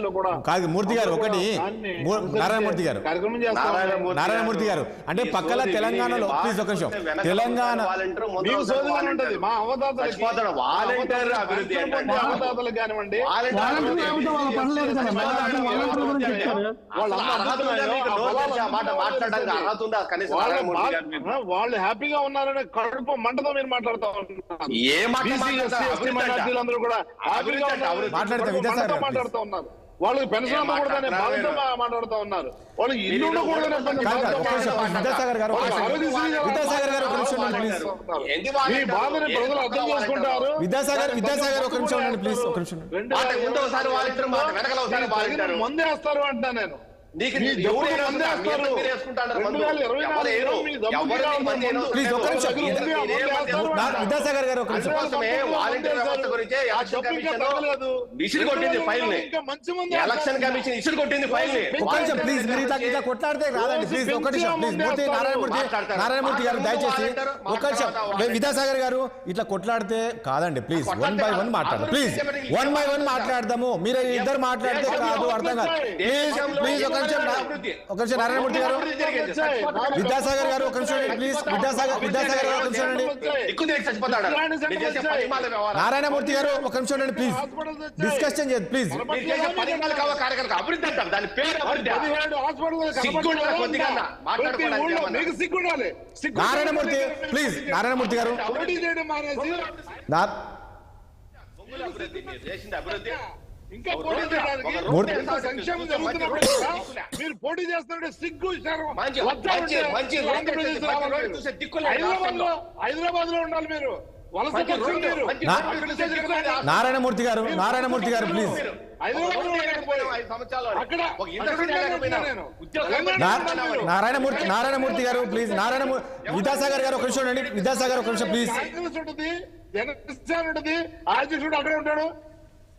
జిల్లాల్లో కూడా కాదు మూర్తి గారు ఒకటి నారాయణమూర్తి గారు నారాయణమూర్తి గారు అంటే పక్కల తెలంగాణలో ప్లీజ్ ఒక నిమిషం తెలంగాణ ఉంటుంది మా అవతాతలకు కానివ్వండి వాళ్ళు హ్యాపీగా ఉన్నారనే కడుపు మంటతో మీరు మాట్లాడుతూ ఉన్నారు కూడా మాట్లాడుతూ ఉన్నారు వాళ్ళకి పెన్షన్ అమ్మకూడదనే బాధతో మాట్లాడుతూ ఉన్నారు వాళ్ళు ఇల్లు మీ బాధని ప్రజలు అర్థం చేసుకుంటారు ముందేస్తారు అంటున్నా నేను విద్యాసాగర్ గారు ఇసురు కొట్టింది ఫైల్ ని ఎలక్షన్ కమిషన్ ఇసురు కొట్టింది ఫైల్ ని ప్లీజ్ మీరు ఇట్లా కొట్లాడితే రాదండి ప్లీజ్ ఒక నిమిషం ప్లీజ్ మూర్తి నారాయణమూర్తి గారు దయచేసి ఒక నిమిషం విద్యాసాగర్ గారు ఇట్లా కొట్లాడితే కాదండి ప్లీజ్ 1 by 1 మాట్లాడదాం ప్లీజ్ 1 by 1 మాట్లాడదాము మీరు ఇద్దరు మాట్లాడితే కాదు అర్థం కాదు ప్లీజ్ ప్లీజ్ ఒక నిమిషం నారాయణమూర్తి గారు విద్యాసాగర్ గారు ఒక నిమిషం ప్లీజ్ విద్యాసాగర్ గారు ఒక నిమిషం నారాయణమూర్తి గారు ఒక నిమిషం అండి ప్లీజ్ డిస్కషన్ చేయండి ప్లీజ్ నారాయణమూర్తి ప్లీజ్ నారాయణమూర్తి గారు ఇంకా సంక్షేమం జరుగుతున్నప్పుడు మీరు పోటీ చేస్తున్నట్టు సిగ్గు హైదరాబాద్ లో ఉండాలి మీరు నారాయణమూర్తి గారు ప్లీజ్ నారాయణమూర్తి గారు ప్లీజ్ విద్యాసాగర్ గారు ఒక నిమిషం అండి విద్యాసాగర్ ఒక నిమిషం ప్లీజ్ ఉంటుంది జనసేన ఉంటుంది అధ్యక్షుడు అక్కడే ఉంటాడు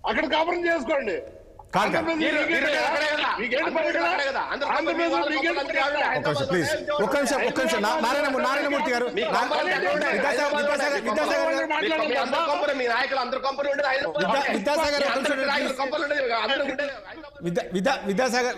అక్కడ కాపురం చేసుకోండి నారాయణమూర్తి గారు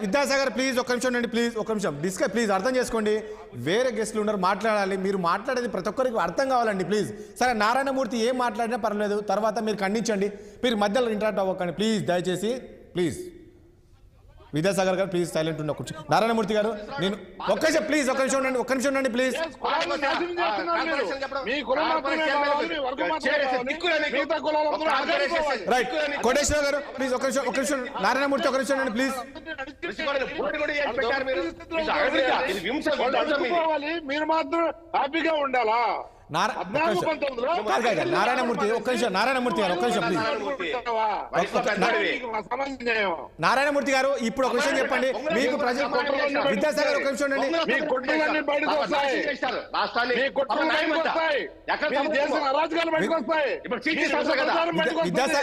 విద్యాసాగర్ ప్లీజ్ ఒక నిమిషం అండి ప్లీజ్ ఒక నిమిషం డిస్కస్ ప్లీజ్ అర్థం చేసుకోండి వేరే గెస్ట్లు ఉన్నారు మాట్లాడాలి మీరు మాట్లాడేది ప్రతి ఒక్కరికి అర్థం కావాలండి ప్లీజ్ సరే నారాయణమూర్తి ఏం మాట్లాడినా పర్లేదు తర్వాత మీరు ఖండించండి మీరు మధ్యలో ఇంటరాక్ట్ అవ్వకండి ప్లీజ్ దయచేసి ప్లీజ్ విద్యాసాగర్ గారు ప్లీజ్ సైలెంట్ ఉండి కొంచెం నారాయణమూర్తి గారు నేను ఒక్క నిమిషం ప్లీజ్ ఒక నిమిషం ఉండండి ప్లీజ్ రైట్ కోటేశ్వర గారు ప్లీజ్ ఒక నిమిషం నారాయణమూర్తి ఒక నిమిషం ప్లీజ్ మీరు మాత్రం హ్యాపీగా ఉండాలా నారాయణమూర్తి ఒక్క నిమిషం నారాయణమూర్తి గారు ఒక్క నిమిషం ప్లీజ్ నారాయణమూర్తి గారు ఇప్పుడు ఒక విషయం చెప్పండి మీకు ప్రజలు విద్యాసాగర్ ఒక నిమిషం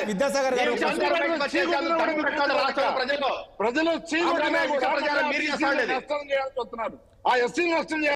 విద్యాసాగర్ గారు ప్రజలు ఆ ఎస్సీ నష్టం